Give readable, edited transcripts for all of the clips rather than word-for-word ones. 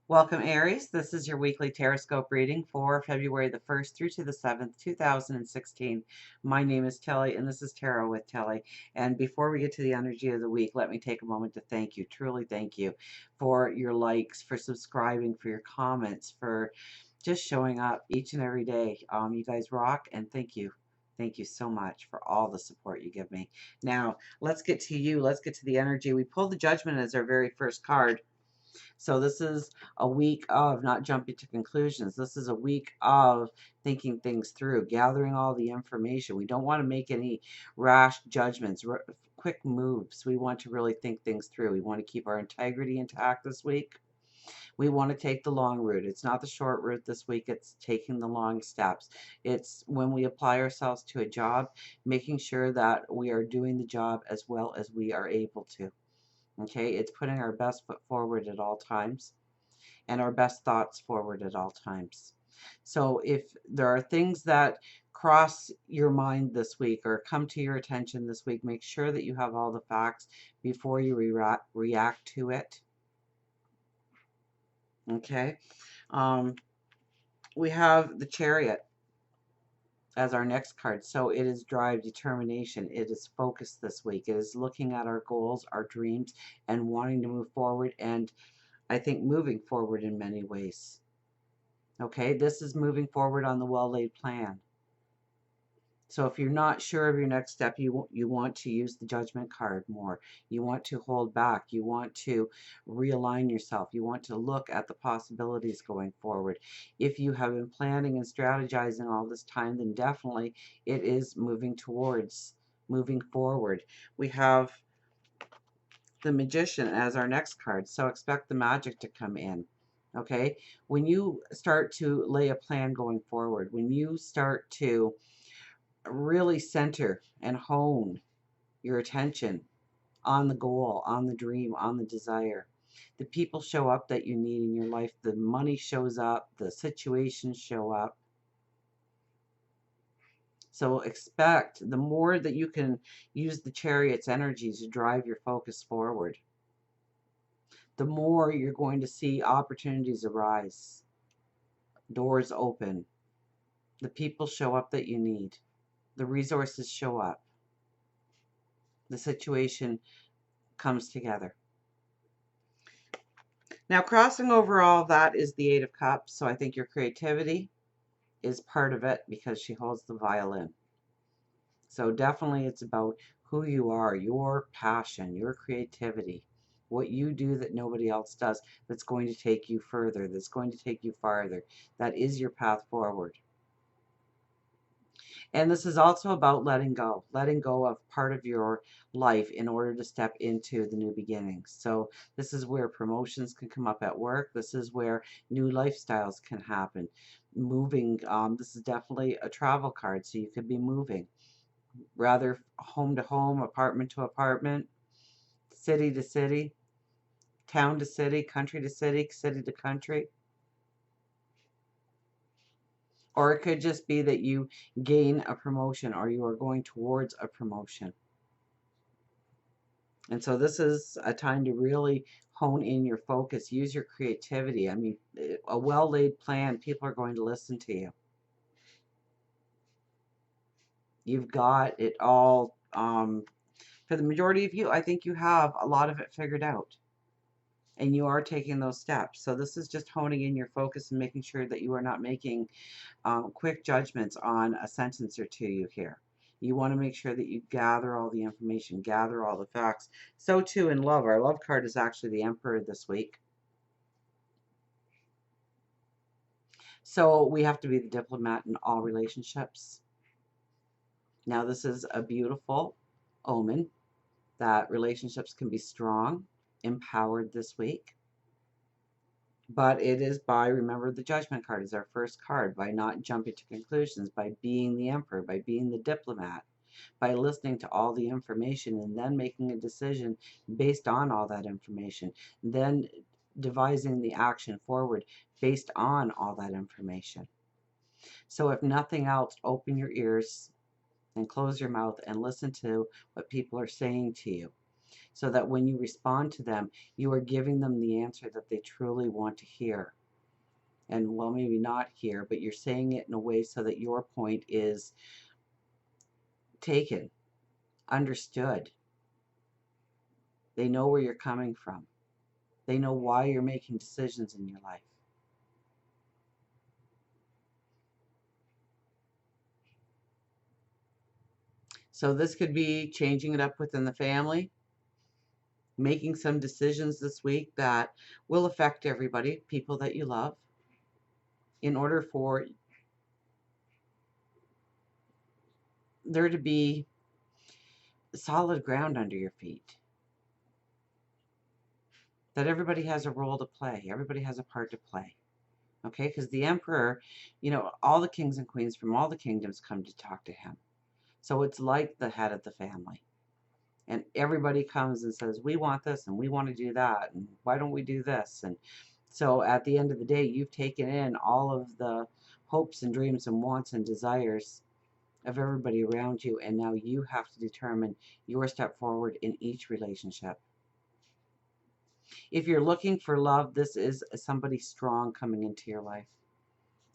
Welcome, Aries. This is your weekly Teroscope reading for February the 1st through to the 7th, 2016. My name is Telly, and this is Tarot with Telly. And before we get to the energy of the week, let me take a moment to thank you, truly thank you, for your likes, for subscribing, for your comments, for just showing up each and every day. You guys rock, and thank you. Thank you so much for all the support you give me. Now, let's get to you. Let's get to the energy. We pulled the Judgment as our very first card. So this is a week of not jumping to conclusions. This is a week of thinking things through, gathering all the information. We don't want to make any rash judgments, quick moves. We want to really think things through. We want to keep our integrity intact this week. We want to take the long route. It's not the short route this week. It's taking the long steps. It's when we apply ourselves to a job, making sure that we are doing the job as well as we are able to. Okay, it's putting our best foot forward at all times and our best thoughts forward at all times. So if there are things that cross your mind this week or come to your attention this week, make sure that you have all the facts before you react to it. Okay. Um, we have the Chariot as our next card. So it is drive, determination. It is focus this week. It is looking at our goals, our dreams, and wanting to move forward, and I think moving forward in many ways. Okay, this is moving forward on the well-laid plan. So if you're not sure of your next step, you want to use the Judgment card more. You want to hold back. You want to realign yourself. You want to look at the possibilities going forward. If you have been planning and strategizing all this time, then definitely it is moving forward. We have the Magician as our next card, so expect the magic to come in. Okay, when you start to lay a plan going forward, when you start to really center and hone your attention on the goal, on the dream, on the desire, the people show up that you need in your life, the money shows up, the situations show up. So expect the more that you can use the Chariot's energies to drive your focus forward, the more you're going to see opportunities arise, doors open, the people show up that you need, the resources show up, the situation comes together. Now, crossing over all that is the Eight of Cups, so I think your creativity is part of it because she holds the violin. So definitely it's about who you are, your passion, your creativity, what you do that nobody else does that's going to take you further, that's going to take you farther. That is your path forward. And this is also about letting go of part of your life in order to step into the new beginnings. So this is where promotions can come up at work. This is where new lifestyles can happen. Moving, this is definitely a travel card, so you could be moving, rather home to home, apartment to apartment, city to city, town to city, country to city, city to country. Or it could just be that you gain a promotion or you are going towards a promotion. And so this is a time to really hone in your focus, use your creativity. I mean, a well-laid plan, people are going to listen to you. You've got it all, for the majority of you, I think you have a lot of it figured out. And you are taking those steps. So this is just honing in your focus and making sure that you are not making quick judgments on a sentence or two here. You want to make sure that you gather all the information, gather all the facts. So too in love. Our love card is actually the Emperor this week. So we have to be the diplomat in all relationships. Now this is a beautiful omen that relationships can be strong, empowered this week. But it is by, remember the Judgment card is our first card, by not jumping to conclusions, by being the Emperor, by being the diplomat, by listening to all the information and then making a decision based on all that information, then devising the action forward based on all that information. So if nothing else, open your ears and close your mouth and listen to what people are saying to you. so that when you respond to them, you are giving them the answer that they truly want to hear. And well, maybe not hear, but you're saying it in a way so that your point is taken, understood. They know where you're coming from. They know why you're making decisions in your life. So this could be changing it up within the family, making some decisions this week that will affect everybody, people that you love, in order for there to be solid ground under your feet. That everybody has a role to play. Everybody has a part to play. Okay? Because the emperor, all the kings and queens from all the kingdoms come to talk to him. So it's like the head of the family. And everybody comes and says, we want this and we want to do that. And why don't we do this? And so at the end of the day, you've taken in all of the hopes and dreams and wants and desires of everybody around you. And now you have to determine your step forward in each relationship. If you're looking for love, this is somebody strong coming into your life.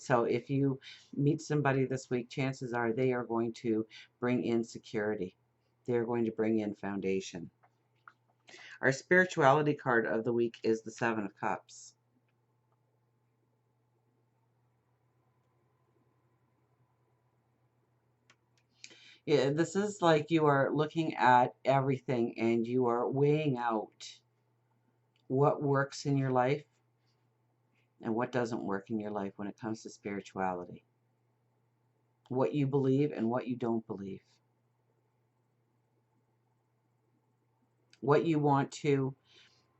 So if you meet somebody this week, chances are they are going to bring in security. They're going to bring in foundation. Our spirituality card of the week is the Seven of Cups. Yeah, this is like you are looking at everything and you are weighing out what works in your life and what doesn't work in your life when it comes to spirituality. What you believe and what you don't believe. What you want to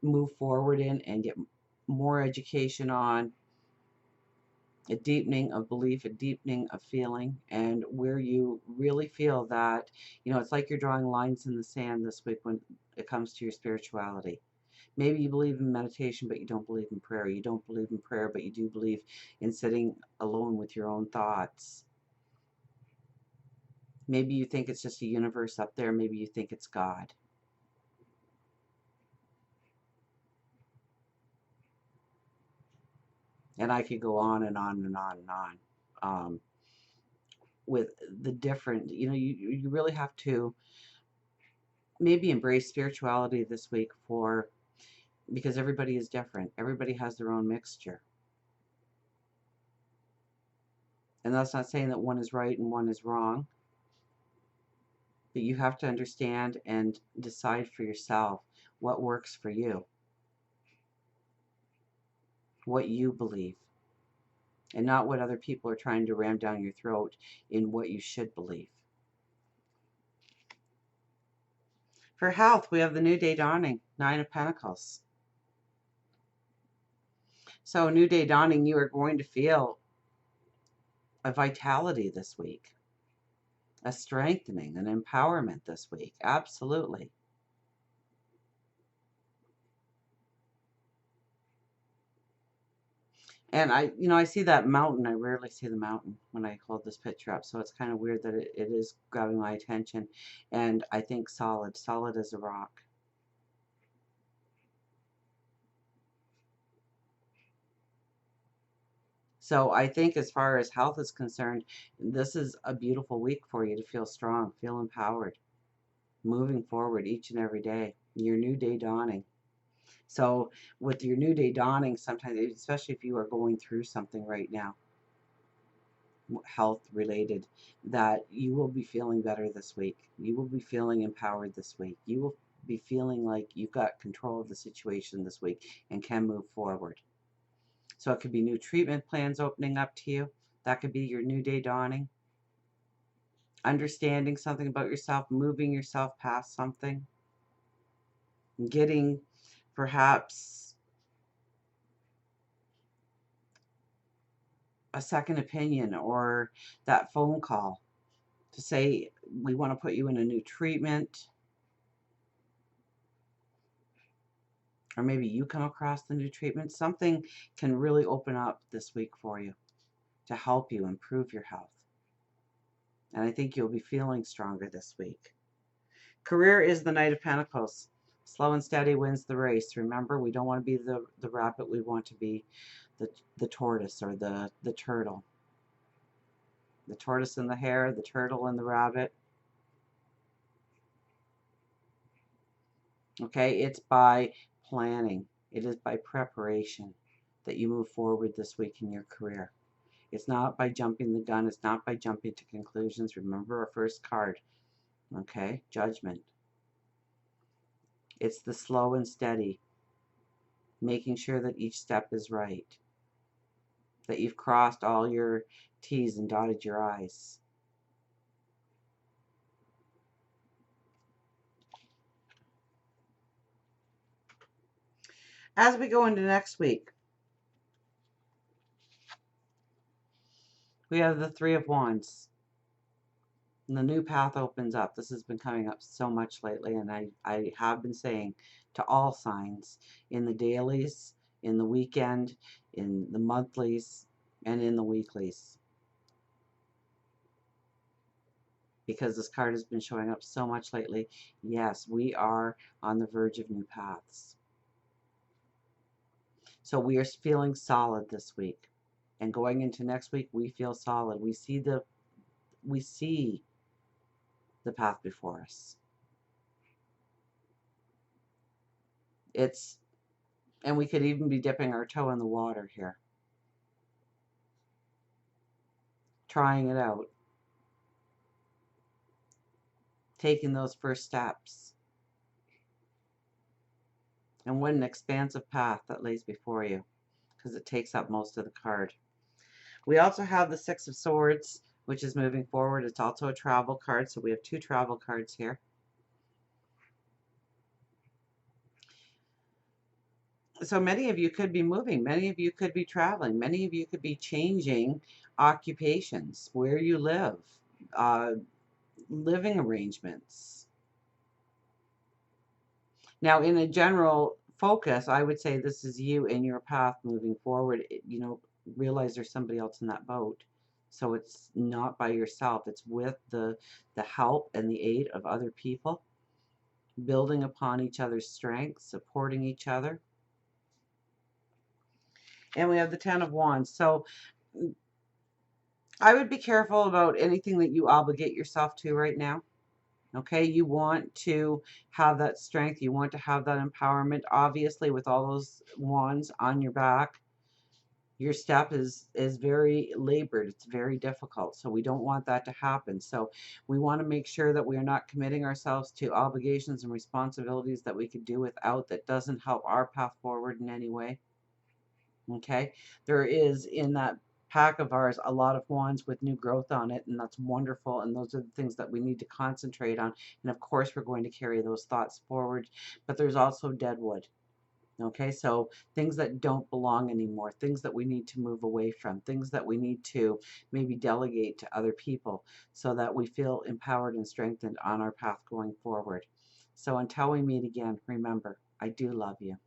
move forward in and get more education on, a deepening of belief, a deepening of feeling, and where you really feel that, it's like you're drawing lines in the sand this week when it comes to your spirituality. Maybe you believe in meditation, but you don't believe in prayer. You don't believe in prayer, but you do believe in sitting alone with your own thoughts. Maybe you think it's just a universe up there. Maybe you think it's God. And I could go on and on and on and on. With the different, you really have to maybe embrace spirituality this week because everybody is different. Everybody has their own mixture. And that's not saying that one is right and one is wrong, but you have to understand and decide for yourself what works for you, what you believe, and not what other people are trying to ram down your throat in what you should believe. For health, we have the new day dawning, Nine of Pentacles. So new day dawning, you are going to feel a vitality this week, a strengthening, an empowerment this week. Absolutely. And I see that mountain. I rarely see the mountain when I hold this picture up. So it's kind of weird that it is grabbing my attention. And I think solid as a rock. So I think as far as health is concerned, this is a beautiful week for you to feel strong, feel empowered, moving forward each and every day. Your new day dawning. So with your new day dawning, sometimes, especially if you are going through something right now, health related, that you will be feeling better this week. You will be feeling empowered this week. You will be feeling like you've got control of the situation this week and can move forward. So it could be new treatment plans opening up to you. That could be your new day dawning. Understanding something about yourself, moving yourself past something, getting perhaps a second opinion or that phone call to say, we want to put you in a new treatment. Or maybe you come across the new treatment. Something can really open up this week for you to help you improve your health. And I think you'll be feeling stronger this week. Career is the Knight of Pentacles. Slow and steady wins the race. Remember, we don't want to be the rabbit. We want to be the tortoise or the turtle. The tortoise and the hare, the turtle and the rabbit. Okay, it's by planning. It is by preparation that you move forward this week in your career. It's not by jumping the gun. It's not by jumping to conclusions. Remember our first card. Okay, Judgment. It's the slow and steady, making sure that each step is right, that you've crossed all your T's and dotted your I's. As we go into next week, we have the Three of Wands. And the new path opens up. This has been coming up so much lately, and I have been saying to all signs in the dailies, in the weekend, in the monthlies, and in the weeklies. Because this card has been showing up so much lately. Yes, we are on the verge of new paths. So we are feeling solid this week. And going into next week, we feel solid. We see the path before us. And we could even be dipping our toe in the water here. Trying it out. Taking those first steps. And what an expansive path that lays before you, because it takes up most of the card. We also have the Six of Swords, which is moving forward. It's also a travel card, so we have two travel cards here. So many of you could be moving. Many of you could be traveling. Many of you could be changing occupations, where you live, living arrangements. Now, in a general focus, I would say this is you and your path moving forward. You know, realize there's somebody else in that boat. So it's not by yourself. It's with the help and the aid of other people, building upon each other's strengths, supporting each other. And we have the Ten of Wands. So I would be careful about anything that you obligate yourself to right now. Okay, you want to have that strength. You want to have that empowerment. Obviously, with all those wands on your back, your step is very labored. It's very difficult. So we don't want that to happen. So we want to make sure that we are not committing ourselves to obligations and responsibilities that we could do without, that doesn't help our path forward in any way. Okay, there is in that pack of ours a lot of wands with new growth on it, and that's wonderful, and those are the things that we need to concentrate on. And of course we're going to carry those thoughts forward, but there's also dead wood. Okay, so things that don't belong anymore, things that we need to move away from, things that we need to maybe delegate to other people so that we feel empowered and strengthened on our path going forward. So until we meet again, remember, I do love you.